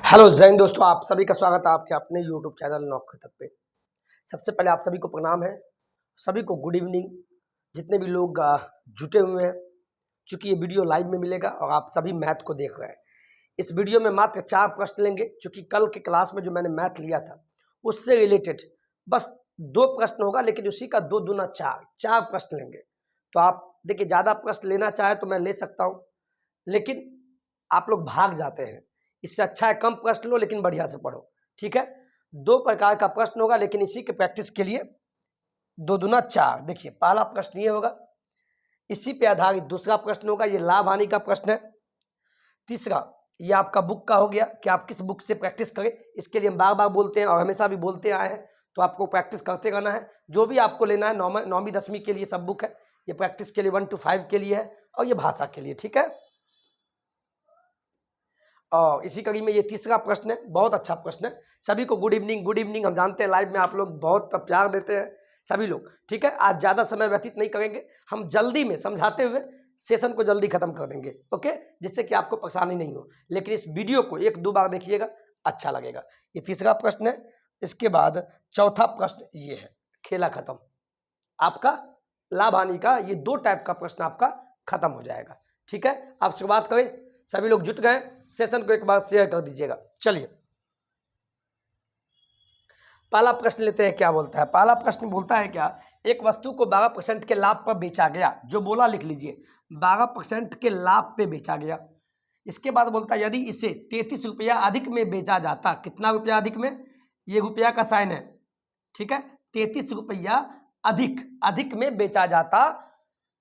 Hello जय हिंद दोस्तों, आप सभी का स्वागत है आपके अपने यूट्यूब चैनल नौक तक पे। सबसे पहले आप सभी को प्रणाम है, सभी को गुड इवनिंग। जितने भी लोग जुटे हुए हैं, चूँकि ये वीडियो लाइव में मिलेगा और आप सभी मैथ को देख रहे हैं। इस वीडियो में मात्र 4 प्रश्न लेंगे, चूँकि कल के क्लास में जो मैंने मैथ लिया था उससे रिलेटेड बस 2 प्रश्न होगा, लेकिन उसी का 2 दूना 4 प्रश्न लेंगे। तो आप देखिए, ज़्यादा प्रश्न लेना चाहे तो मैं ले सकता हूँ, लेकिन आप लोग भाग जाते हैं। इससे अच्छा है कम प्रश्न लो, लेकिन बढ़िया से पढ़ो। ठीक है, 2 प्रकार का प्रश्न होगा, लेकिन इसी के प्रैक्टिस के लिए 2 दूना 4। देखिए, पहला प्रश्न ये होगा, इसी पे आधारित दूसरा प्रश्न होगा, ये लाभ हानि का प्रश्न है। तीसरा ये आपका बुक का हो गया कि आप किस बुक से प्रैक्टिस करें। इसके लिए हम बार बार बोलते हैं और हमेशा भी बोलते आए हैं, तो आपको प्रैक्टिस करते रहना है। जो भी आपको लेना है, 9वीं 10वीं के लिए सब बुक है। ये प्रैक्टिस के लिए 1 to 5 के लिए है और ये भाषा के लिए। ठीक है, और इसी कड़ी में ये तीसरा प्रश्न है, बहुत अच्छा प्रश्न है। सभी को गुड इवनिंग। Good evening. हम जानते हैं लाइव में आप लोग बहुत प्यार देते हैं सभी लोग। ठीक है, आज ज़्यादा समय व्यतीत नहीं करेंगे, हम जल्दी में समझाते हुए सेशन को जल्दी खत्म कर देंगे। ओके, जिससे कि आपको परेशानी नहीं हो, लेकिन इस वीडियो को 1-2 बार देखिएगा, अच्छा लगेगा। ये तीसरा प्रश्न है। इसके बाद चौथा प्रश्न ये है, खेला खत्म। आपका लाभ हानि का ये 2 टाइप का प्रश्न आपका खत्म हो जाएगा। ठीक है, आप शुरुआत करें। सभी लोग जुट गए, सेशन को एक बार शेयर कर दीजिएगा। चलिए, पहला प्रश्न लेते हैं। क्या बोलता है पहला प्रश्न? बोलता है क्या, एक वस्तु को 12% के लाभ पर बेचा गया। जो बोला लिख लीजिए, 12% के लाभ पे बेचा गया। इसके बाद बोलता है यदि इसे 33 रुपया अधिक में बेचा जाता। कितना रुपया अधिक में? ये रुपया का साइन है। ठीक है, 33 रुपया अधिक में बेचा जाता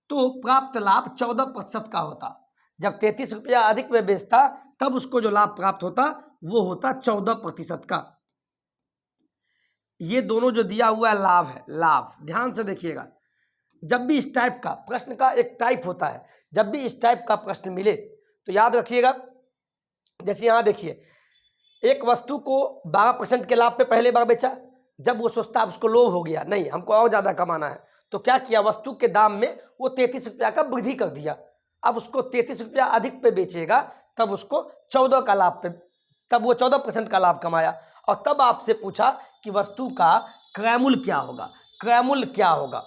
तो प्राप्त लाभ 14% का होता। जब 33 रुपया अधिक में बेचता तब उसको जो लाभ प्राप्त होता वो होता 14% का। ये दोनों जो दिया हुआ है लाभ है, लाभ ध्यान से देखिएगा। जब भी इस टाइप का प्रश्न का एक टाइप होता है, जब भी इस टाइप का प्रश्न मिले तो याद रखिएगा। जैसे यहां देखिए, एक वस्तु को 12% के लाभ पे पहले बार बेचा। जब वो सोचता उसको लोभ हो गया, नहीं हमको और ज्यादा कमाना है, तो क्या किया, वस्तु के दाम में वो 33 रुपया का वृद्धि कर दिया। अब उसको 33 रुपया अधिक पे बेचेगा, तब उसको 14 का लाभ पे, तब वो 14% का लाभ कमाया। और तब आपसे पूछा कि वस्तु का क्रय मूल्य क्या होगा। क्रय मूल्य क्या होगा?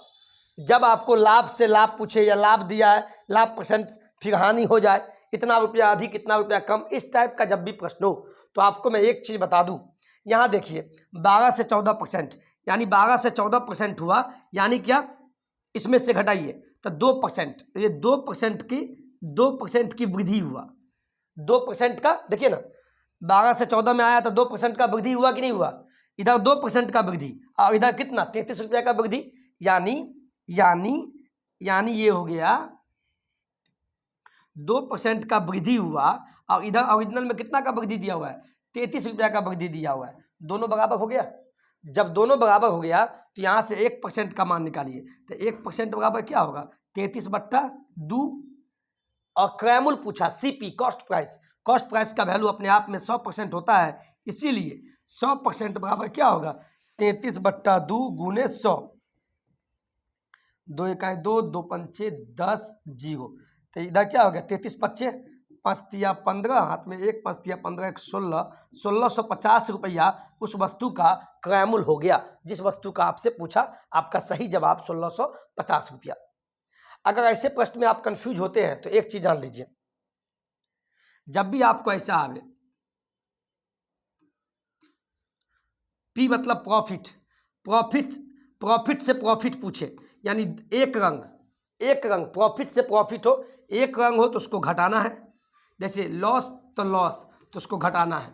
जब आपको लाभ से लाभ पूछे या लाभ दिया है, लाभ परसेंट, फिर हानि हो जाए, इतना रुपया अधिक इतना रुपया कम, इस टाइप का जब भी प्रश्न हो तो आपको मैं एक चीज बता दूं। यहां देखिए, 12 से 14%, यानी 12 से 14% हुआ, यानी क्या, इसमें से घटाइए तो 2%। ये 2% की वृद्धि हुआ। 2% का देखिए ना, 12 से 14 में आया तो 2% का वृद्धि हुआ कि नहीं हुआ? इधर 2% का वृद्धि और इधर कितना, 33 रुपया का वृद्धि। यानी यानी यानी ये हो गया 2% का वृद्धि हुआ, और इधर ओरिजिनल में कितना का वृद्धि दिया हुआ है? 33 रुपया का वृद्धि दिया हुआ है। दोनों बराबर हो गया। जब दोनों बराबर हो गया तो यहां से 1% का मान निकालिए, तो 1% बराबर क्या होगा? 33/2। और क्रय मूल्य पूछा, CP, cost price. Cost price का वैल्यू अपने आप में 100% होता है, इसीलिए 100% बराबर क्या होगा? 33/2 गुने 100। 2 1 2, 2 5 10, 0। तो इधर क्या हो गया? 33 5 5 तिया 15, हाथ में 1, 5 तिया 15, 1 16, 1650 रुपया उस वस्तु का क्रय मूल्य हो गया, जिस वस्तु का आपसे पूछा। आपका सही जवाब 1650 रुपया। अगर ऐसे प्रश्न में आप कंफ्यूज होते हैं तो एक चीज जान लीजिए, जब भी आपको ऐसा आवे, पी मतलब प्रॉफिट, प्रॉफिट से प्रॉफिट पूछे, यानी एक रंग प्रॉफिट से प्रॉफिट हो, एक रंग हो तो उसको घटाना है। जैसे लॉस तो लॉस, तो उसको घटाना है।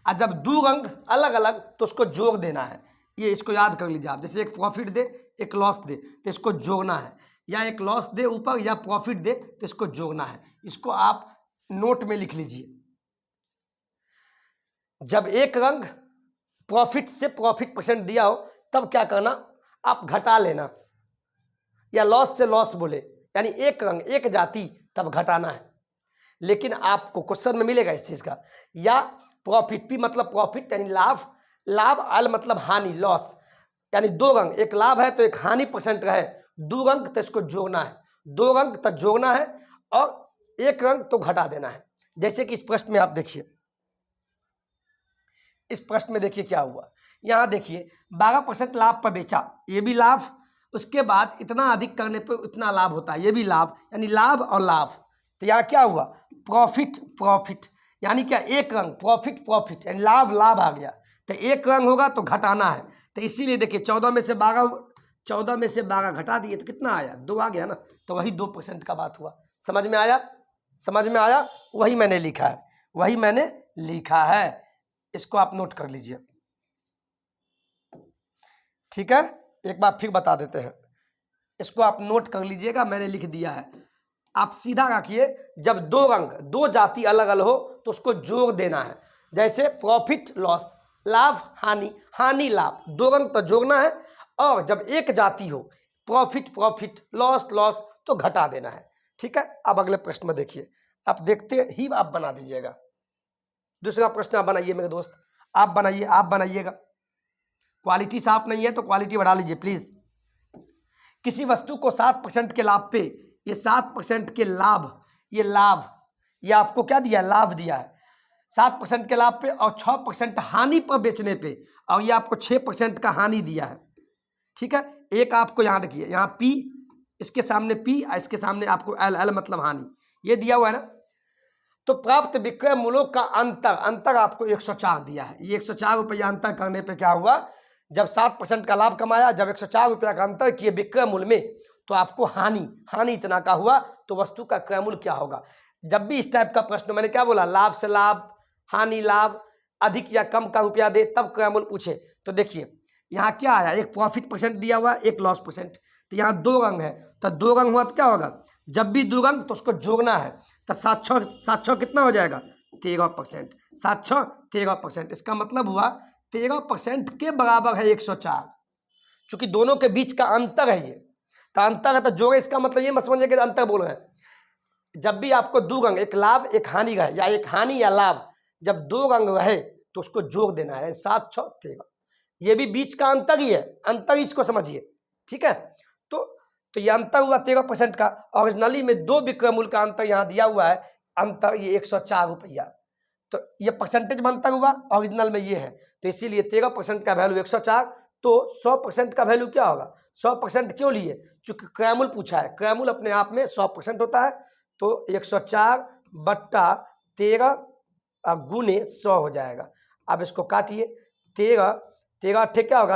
और जब 2 रंग अलग अलग तो उसको जोड़ देना है। ये इसको याद कर लीजिए आप। जैसे एक प्रॉफिट दे, एक लॉस दे, तो इसको जोड़ना है, या एक लॉस दे ऊपर या प्रॉफिट दे तो इसको जोड़ना है। इसको आप नोट में लिख लीजिए। जब एक रंग प्रॉफिट से प्रॉफिट परसेंट दिया हो तब क्या करना, आप घटा लेना, या लॉस से लॉस बोले, यानी एक रंग एक जाति, तब घटाना है। लेकिन आपको क्वेश्चन में मिलेगा इस चीज का, या प्रॉफिट, पी मतलब प्रॉफिट यानी लाभ, लाभ अल मतलब हानि, लॉस, यानी 2 रंग, एक लाभ है तो एक हानि परसेंट रहे, 2 रंग तो इसको जोड़ना है, 2 रंग तक जोड़ना है, और एक रंग तो घटा देना है। जैसे कि इस प्रश्न में आप देखिए, इस प्रश्न में देखिए क्या हुआ, यहाँ देखिए 12% लाभ पर बेचा, ये भी लाभ, उसके बाद इतना अधिक करने पर इतना लाभ होता है, ये भी लाभ, यानी लाभ और लाभ। तो यहाँ क्या हुआ, प्रॉफिट प्रॉफिट, यानी क्या एक रंग, प्रॉफिट प्रॉफिट, यानी लाभ लाभ आ गया। तो एक रंग होगा तो घटाना है, तो इसीलिए देखिए 14 में से 12 घटा दिए तो कितना आया, 2 आ गया ना, तो वही 2% का बात हुआ। समझ में आया, समझ में आया, वही मैंने लिखा है, वही मैंने लिखा है, इसको आप नोट कर लीजिए, ठीक है। एक बार फिर बता देते हैं, इसको आप नोट कर लीजिएगा, मैंने लिख दिया है। आप सीधा रखिए, जब दो रंग, दो जाति अलग अलग हो तो उसको जोड़ देना है। जैसे प्रॉफिट लॉस, लाभ हानि, हानि लाभ, दो रंग तो जोड़ना है। और जब एक जाति हो, प्रॉफिट प्रॉफिट, लॉस लॉस, तो घटा देना है, ठीक है। अब अगले प्रश्न में देखिए, आप देखते ही आप बना दीजिएगा। दूसरा प्रश्न आप बनाइए मेरे दोस्त, आप बनाइए, आप बनाइएगा। क्वालिटी साफ नहीं है तो क्वालिटी बढ़ा लीजिए प्लीज। किसी वस्तु को 7% के लाभ पे, ये 7% के लाभ, ये लाभ, ये आपको क्या दिया, लाभ दिया है 7% के लाभ पे, और 6% हानि पर बेचने पे, और ये आपको 6% का हानि दिया है, ठीक है। एक आपको यहाँ देखिए, यहाँ पी, इसके सामने पी, इसके सामने आपको एल, एल मतलब हानि, ये दिया हुआ है ना। तो प्राप्त विक्रय मूल्यों का अंतर, अंतर आपको 104 दिया है। ये 104 रुपया अंतर करने पे क्या हुआ, जब 7% का लाभ कमाया, जब 104 रुपया का अंतर किए विक्रय मूल्य में, तो आपको हानि, हानि इतना का हुआ, तो वस्तु का क्रय मूल्य क्या होगा। जब भी इस टाइप का प्रश्न, मैंने क्या बोला, लाभ से लाभ, हानि लाभ, अधिक या कम का रुपया दे तब क्रय मूल्य पूछे। तो देखिए यहाँ क्या आया, एक प्रॉफिट परसेंट दिया हुआ, एक लॉस परसेंट। तो यहाँ दो रंग है, तो दो रंग हुआ तो क्या होगा, जब भी दो रंग तो उसको जोड़ना है। तो 7 कितना हो जाएगा, 13%, 7 13%। इसका मतलब हुआ 13% के बराबर है 104, क्योंकि दोनों के बीच का अंतर है ये। तो अंतर है तो जोड़े, इसका मतलब ये मत समझिए कि अंतर बोल रहे हैं। जब भी आपको दो रंग, एक लाभ एक हानि रहे, या एक हानि या लाभ, जब दो रंग रहे तो उसको जोड़ देना है, 7 6 13। ये भी बीच का अंतर ही है, अंतर इसको समझिए, ठीक है। तो ये अंतर हुआ 13% का। ओरिजिनली में दो विक्रय मूल्य का अंतर यहाँ दिया हुआ है, अंतर ये 104 रुपया, तो ये परसेंटेज में अंतर हुआ, ओरिजिनल में ये है, तो इसीलिए 13% का वैल्यू 104। तो 100% का वैल्यू क्या होगा, 100% क्यों लिए, चूंकि क्रय मूल्य पूछा है, क्रय मूल्य अपने आप में 100% होता है। तो 104 बट्टा 13 गुने 100 हो जाएगा। अब इसको काटिए, 13 अट्ठे क्या होगा,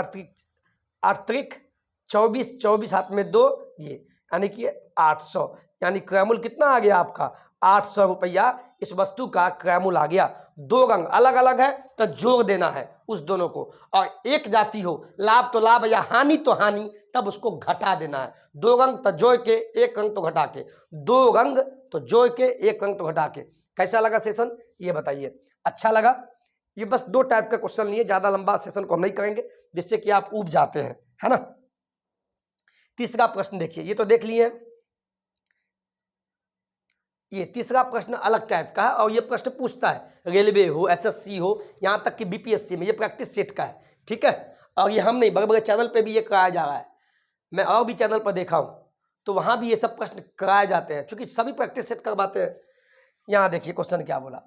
8 24, 24 हाथ में 2, ये यानी कि 800, यानी क्रय मूल्य कितना आ गया आपका, 800 रुपया इस वस्तु का क्रय मूल्य आ गया। दो रंग अलग अलग है तो जोड़ देना है उस दोनों को, और एक जाति हो, लाभ तो लाभ या हानि तो हानि, तब उसको घटा देना है। दो रंग तो जोड़ के, एक रंग तो घटा के, दो रंग तो जोड़ के, एक रंग तो घटा के। कैसा लगा सेशन, ये बताइए, अच्छा लगा। ये बस दो टाइप का क्वेश्चन लिए, ज्यादा लंबा सेशन को हम नहीं करेंगे, जिससे कि आप ऊब जाते हैं, है ना। तीसरा प्रश्न देखिए, ये तो देख लिए, ये तीसरा प्रश्न अलग टाइप का है, और ये प्रश्न पूछता है रेलवे हो, एसएससी हो, यहाँ तक कि बीपीएससी में, ये प्रैक्टिस सेट का है, ठीक है। और ये हम नहीं, बड़े बड़े चैनल पे भी ये कराया जा रहा है, मैं और भी चैनल पर देखा हूँ, तो वहाँ भी ये सब प्रश्न कराए जाते हैं, क्योंकि सभी प्रैक्टिस सेट करवाते हैं। यहाँ देखिए क्वेश्चन क्या बोला,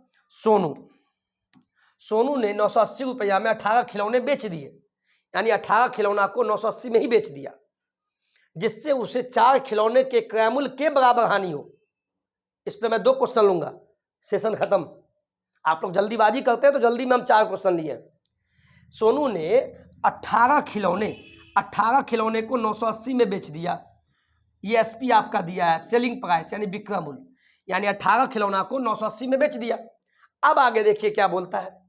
सोनू ने 980 रुपया में 18 खिलौने बेच दिए, यानी 18 खिलौना को 980 में ही बेच दिया, जिससे उसे 4 खिलौने के क्रय मूल्य के बराबर हानि हो। इस पे मैं 2 क्वेश्चन लूंगा, सेशन खत्म। आप लोग जल्दीबाजी करते हैं तो जल्दी में हम 4 क्वेश्चन लिए। सोनू ने 18 खिलौने को 980 में बेच दिया, ये एसपी आपका दिया है, सेलिंग प्राइस यानी विक्रय मूल्य, यानी 18 खिलौना को 980 में बेच दिया। अब आगे देखिए क्या बोलता है,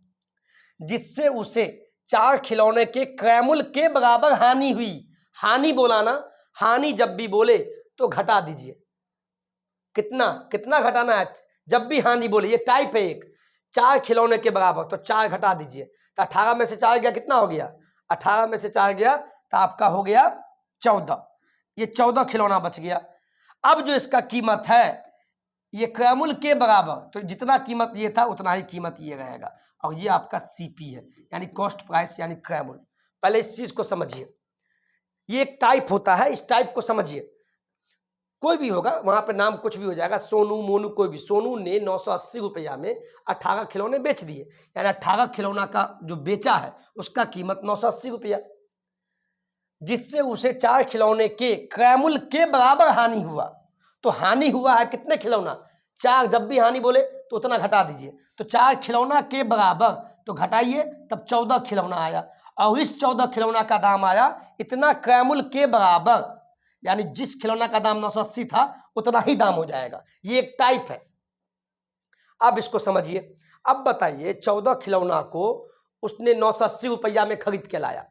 जिससे उसे 4 खिलौने के क्रय मूल्य के बराबर हानि हुई। हानि बोला ना, हानि जब भी बोले तो घटा दीजिए, कितना कितना घटाना है, जब भी हानि बोले, ये टाइप है एक, 4 खिलौने के बराबर, तो 4 घटा दीजिए, तो 18 में से 4 गया, कितना हो गया, 18 में से 4 गया तो आपका हो गया 14, ये 14 खिलौना बच गया। अब जो इसका कीमत है ये क्रय मूल्य के बराबर, तो जितना कीमत ये था उतना ही कीमत ये रहेगा, और ये आपका सीपी है, यानी कॉस्ट प्राइस यानी क्रय मूल्य। पहले इस चीज को समझिए, ये एक टाइप होता है, इस टाइप को समझिए। कोई भी होगा, वहां पे नाम कुछ भी हो जाएगा, सोनू मोनू कोई भी। सोनू ने 980 रुपया में 18 खिलौने बेच दिए, यानी 18 खिलौना का जो बेचा है उसका कीमत 980 रुपया, जिससे उसे 4 खिलौने के क्रयमूल्य के बराबर हानि हुआ। तो हानि हुआ है कितने खिलौना, 4। जब भी हानि बोले तो उतना घटा दीजिए, तो 4 खिलौना के बराबर, तो घटाइए तब 14 खिलौना आया, और इस 14 खिलौना का दाम आया इतना क्रयमूल्य के बराबर, यानी जिस खिलौना का दाम 980 था उतना ही दाम हो जाएगा। ये एक टाइप है। अब इसको समझिए। अब बताइए 14 खिलौना को उसने 980 रुपया में खरीद के लाया।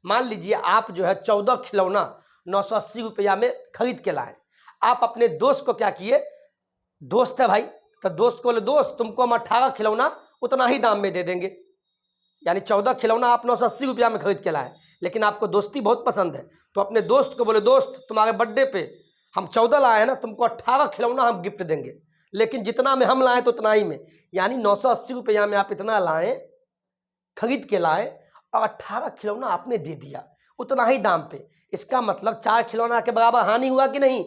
मान लीजिए आप जो है 14 खिलौना 980 रुपया में खरीद के लाए। आप अपने दोस्त को क्या किए, दोस्त है भाई, तो दोस्त को बोले दोस्त तुमको हम 18 खिलौना उतना ही दाम में दे देंगे, यानी 14 खिलौना आप 980 रुपया में खरीद के लाए, लेकिन आपको दोस्ती बहुत पसंद है, तो अपने दोस्त को बोले दोस्त तुम्हारे बर्थडे पे हम 14 लाए हैं ना, तुमको 18 खिलौना हम गिफ्ट देंगे, लेकिन जितना में हम लाए तो उतना ही में, यानी 980 रुपया में आप इतना लाए, खरीद के लाए, और 18 खिलौना आपने दे दिया उतना ही दाम पे। इसका मतलब 4 खिलौना के बराबर हानि हुआ कि नहीं,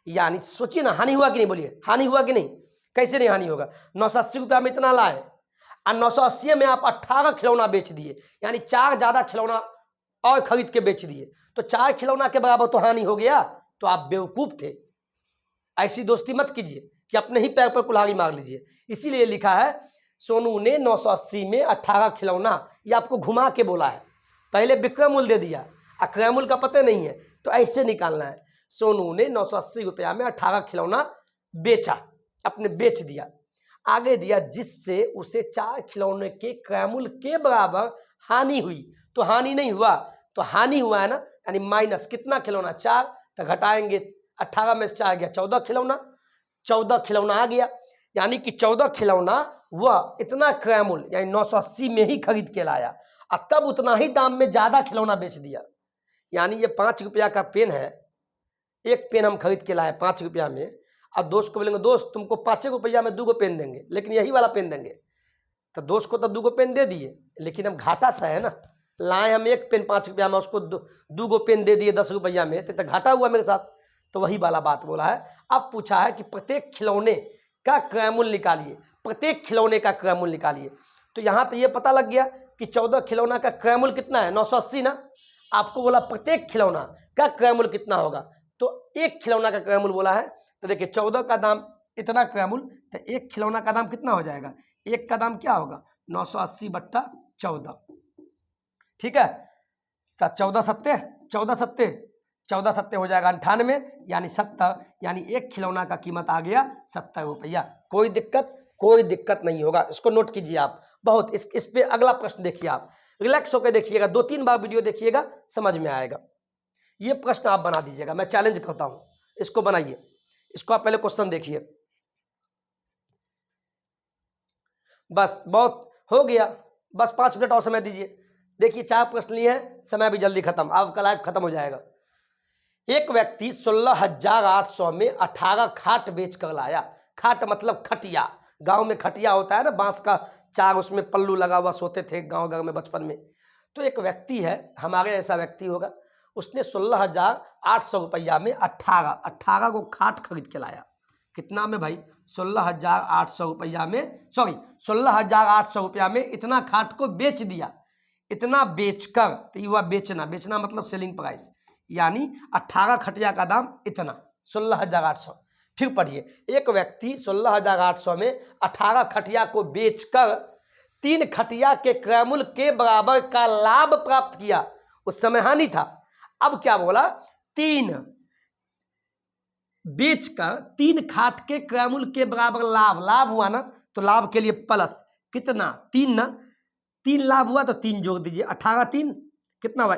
यानी सोचिए ना, हानि हुआ कि नहीं, बोलिए हानि हुआ कि नहीं, कैसे नहीं हानि होगा। 980 रुपया में इतना लाए और 980 में आप 18 खिलौना बेच दिए, यानी 4 ज्यादा खिलौना और खरीद के बेच दिए, तो 4 खिलौना के बराबर तो हानि हो गया। तो आप बेवकूफ थे, ऐसी दोस्ती मत कीजिए कि अपने ही पैर पर कुल्हाड़ी मार लीजिए। इसीलिए लिखा है सोनू ने 980 में 18 खिलौना, ये आपको घुमा के बोला है, पहले विक्रय मूल्य दे दिया, अक्रय मूल्य का पता नहीं है, तो ऐसे निकालना है। सोनू ने 980 रुपया में 18 खिलौना बेचा, अपने बेच दिया। आगे दिया जिससे उसे 4 खिलौने के क्रयमूल्य के बराबर हानि हुई, तो हानि नहीं हुआ, तो हानि हुआ है ना, यानी माइनस कितना खिलौना 4, तो घटाएंगे 18 में से 4 गया 14 खिलौना, 14 खिलौना आ गया, यानी कि 14 खिलौना वह इतना क्रयमूल्य यानी 980 में ही खरीद के लाया, और तब उतना ही दाम में ज्यादा खिलौना बेच दिया। यानी ये 5 रुपया का पेन है, एक पेन हम खरीद के लाए 5 रुपया में, और दोस्त को बोलेंगे दोस्त तुमको 5 रुपया में 2 पेन देंगे, लेकिन यही वाला पेन देंगे, तो दोस्त को तो 2 पेन दे दिए, लेकिन हम घाटा सा है ना, लाए हम एक पेन 5 रुपया में, उसको 2 पेन दे दिए 10 रुपया में, तो घाटा हुआ मेरे साथ। तो वही वाला बात बोला है। अब पूछा है कि प्रत्येक खिलौने का क्रयमूल्य निकालिए, प्रत्येक खिलौने का क्रयमूल्य निकालिए। तो यहाँ तो ये पता लग गया कि 14 खिलौना का क्रयमूल्य कितना है 980 ना, आपको बोला प्रत्येक खिलौना का क्रयमूल्य कितना होगा, तो एक खिलौना का क्रयमूल्य बोला है, तो देखिए 14 का दाम इतना क्रयमूल्य, तो एक खिलौना का दाम कितना हो जाएगा, एक का दाम क्या होगा 980 बट्टा 14, ठीक है, 14 सत्ते 14 सत्ते हो जाएगा 98, यानी 70, यानी एक खिलौना का कीमत आ गया 70 रुपया। कोई दिक्कत नहीं होगा, इसको नोट कीजिए आप बहुत। इस पे अगला प्रश्न देखिए, आप रिलैक्स होकर देखिएगा, 2-3 बार वीडियो देखिएगा, समझ में आएगा। ये प्रश्न आप बना दीजिएगा, मैं चैलेंज करता हूं, इसको बनाइए। इसको आप पहले क्वेश्चन देखिए, बस बहुत हो गया, बस 5 मिनट और समय दीजिए। देखिए 4 प्रश्न लिए हैं, समय भी जल्दी खत्म, आपका लाइफ खत्म हो जाएगा। एक व्यक्ति 16,800 में 18 खाट बेच कर लाया। खाट मतलब खटिया, गांव में खटिया होता है ना, बांस का 4 उसमें पल्लू लगा हुआ, सोते थे गांव घर में बचपन में। तो एक व्यक्ति है, हमारे ऐसा व्यक्ति होगा, उसने 16,800 रुपया में 18 को खाट खरीद के लाया। कितना में भाई 16,800 रुपया में, सॉरी 16,800 रुपया में इतना खाट को बेच दिया। इतना बेचकर, तो युवा बेचना मतलब सेलिंग प्राइस, यानी 18 खटिया का दाम इतना 16,800। फिर पढ़िए, एक व्यक्ति 16,800 में 18 खटिया को बेचकर 3 खटिया के क्रयमूल्य के बराबर का लाभ प्राप्त किया। उस समय हानि था, अब क्या बोला, 3 बेचकर 3 खाट के क्रयमूल्य के बराबर लाभ हुआ ना, तो लाभ के लिए प्लस कितना 3 ना, 3 लाभ हुआ तो 3 जोड़ दीजिए, 18 3 कितना हुआ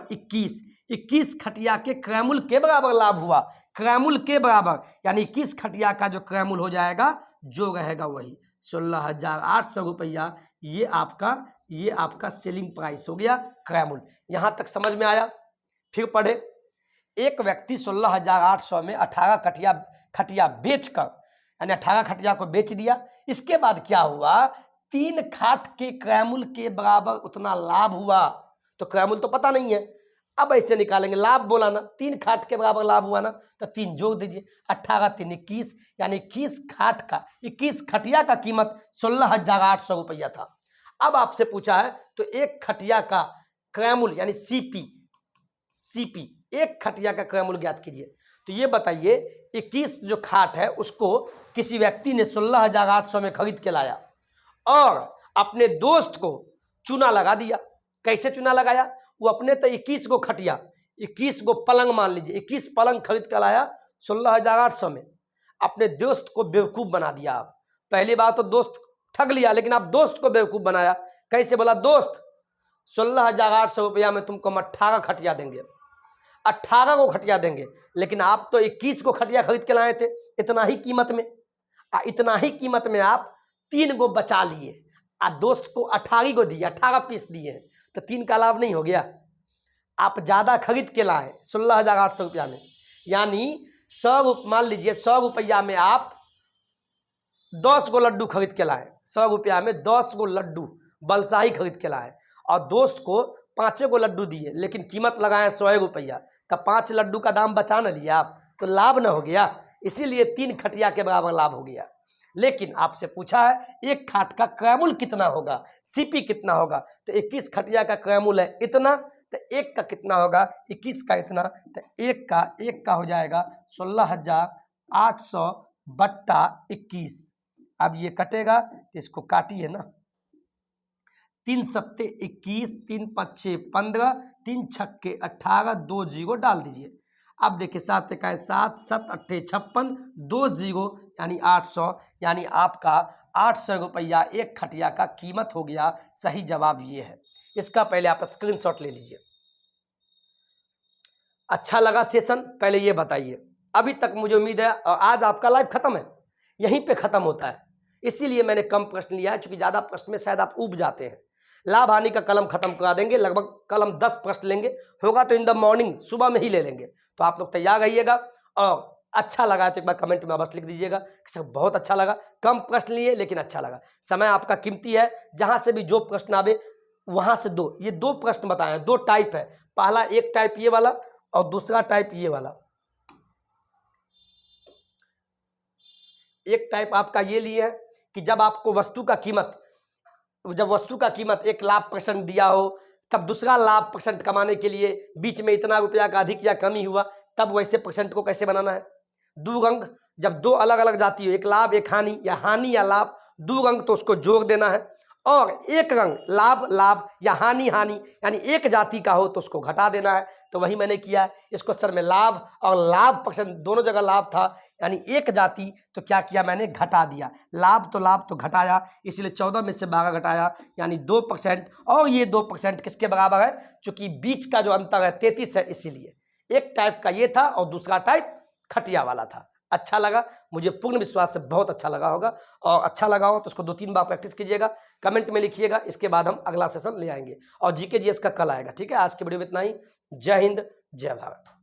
21 खटिया के क्रयमूल्य के बराबर लाभ हुआ, क्रयमूल्य के बराबर, यानी 21 खटिया का जो क्रयमूल्य हो जाएगा जो रहेगा वही 16,800 रुपया। ये आपका सेलिंग प्राइस हो गया, क्रयमूल्य। यहां तक समझ में आया? फिर पढ़े, एक व्यक्ति 16,800 में 18 खटिया बेचकर, यानी 18 खटिया को बेच दिया। इसके बाद क्या हुआ, 3 खाट के क्रयमूल्य के बराबर उतना लाभ हुआ। तो क्रयमूल्य तो पता नहीं है, अब ऐसे निकालेंगे, लाभ बोला ना, 3 खाट के बराबर लाभ हुआ ना, तो 3 जोड़ दीजिए, 18 3 21, यानी 21 खाट का 21 खटिया का कीमत 16,800 रुपया था। अब आपसे पूछा है तो एक खटिया का क्रय मूल्य यानी सीपी एक खटिया का क्रय मूल्य ज्ञात कीजिए। तो ये बताइए 21 जो खाट है उसको किसी व्यक्ति ने 16,800 में खरीद के लाया और अपने दोस्त को चूना लगा दिया। कैसे चूना लगाया? वो अपने तो 21 को खटिया, 21 को पलंग मान लीजिए, 21 पलंग खरीद कर लाया 16,800 में, अपने दोस्त को बेवकूफ़ बना दिया। आप पहली बार तो दोस्त ठग लिया, लेकिन आप दोस्त को बेवकूफ़ बनाया। कैसे? बोला दोस्त 16,800 रुपया में तुमको हम 18 खटिया देंगे, 18 को खटिया देंगे, लेकिन आप तो 21 को खटिया खरीद के लाए थे इतना ही कीमत में, इतना ही कीमत में आप 3 को बचा लिए और दोस्त को 18 को दिए, 18 पीस दिए, तो 3 का लाभ नहीं हो गया? आप ज़्यादा खरीद के लाए 16,800 रुपया में, यानी 100 मान लीजिए 100 रुपया में आप 10 को लड्डू खरीद के लाए, 100 रुपया में 10 को लड्डू बलसाही खरीद के लाए और दोस्त को 5 को लड्डू दिए, लेकिन कीमत लगाए 100 रुपया, तब 5 लड्डू का दाम बचा न लिया आप, तो लाभ न हो गया। इसीलिए 3 खटिया के बराबर लाभ हो गया। लेकिन आपसे पूछा है एक खाट का क्रय मूल्य कितना होगा, सीपी कितना होगा, तो 21 खटिया का क्रय मूल्य है इतना, तो एक का कितना होगा, 21 का इतना, तो एक का हो जाएगा 16,800 बट्टा 21। अब ये कटेगा तो इसको काटिए ना, 3 सत्ते 21, 3 पच्चे 15, 3 छक्के 18, 2 जीरो डाल दीजिए। अब देखिए 7 इकाई 7, 7 अट्ठे 56, 2 जीरो यानी 800, यानी आपका 800 रुपया एक खटिया का कीमत हो गया। सही जवाब ये है। इसका पहले आप स्क्रीनशॉट ले लीजिए। अच्छा लगा सेशन? पहले ये बताइए। अभी तक मुझे उम्मीद है आज आपका लाइव खत्म है, यहीं पे खत्म होता है, इसीलिए मैंने कम प्रश्न लिया है, क्योंकि ज़्यादा प्रश्न में शायद आप ऊब जाते हैं। लाभ हानि का कलम खत्म करा देंगे, लगभग कल हम 10 प्रश्न लेंगे, होगा तो इन द मॉर्निंग सुबह में ही ले लेंगे। तो आप लोग तैयार रहिएगा, और अच्छा लगा तो एक बार कमेंट में अवश्य लिख दीजिएगा कि सर बहुत अच्छा लगा, कम प्रश्न लिए लेकिन अच्छा लगा। समय आपका कीमती है, जहाँ से भी जो प्रश्न आवे वहाँ से ये 2 प्रश्न बताए, 2 टाइप है। पहला एक टाइप ये वाला और दूसरा टाइप ये वाला। एक टाइप आपका ये लिए है कि जब आपको वस्तु का कीमत 1 लाख % दिया हो, तब दूसरा लाभ % कमाने के लिए बीच में इतना रुपया का अधिक या कमी हुआ, तब वैसे % को कैसे बनाना है। 2 अंक, जब 2 अलग अलग जाती हो, एक लाभ एक हानि या लाभ, 2 अंक तो उसको जोड़ देना है, और 1 अंक लाभ या हानि यानी एक जाति का हो तो उसको घटा देना है। तो वही मैंने किया है। इस क्वेश्चन में लाभ और लाभ % दोनों जगह लाभ था, यानी एक जाति, तो क्या किया मैंने, घटा दिया। लाभ तो घटाया, इसलिए 14 में से 12 घटाया, यानी 2%, और ये 2% किसके बराबर है, चूंकि बीच का जो अंतर है 33 है, इसीलिए। एक टाइप का ये था और दूसरा टाइप खटिया वाला था। अच्छा लगा, मुझे पूर्ण विश्वास से बहुत अच्छा लगा होगा, और अच्छा लगा हो तो उसको 2-3 बार प्रैक्टिस कीजिएगा, कमेंट में लिखिएगा। इसके बाद हम अगला सेशन ले आएंगे और जीके जीएस का कल आएगा। ठीक है, आज के वीडियो में इतना ही। जय हिंद, जय भारत।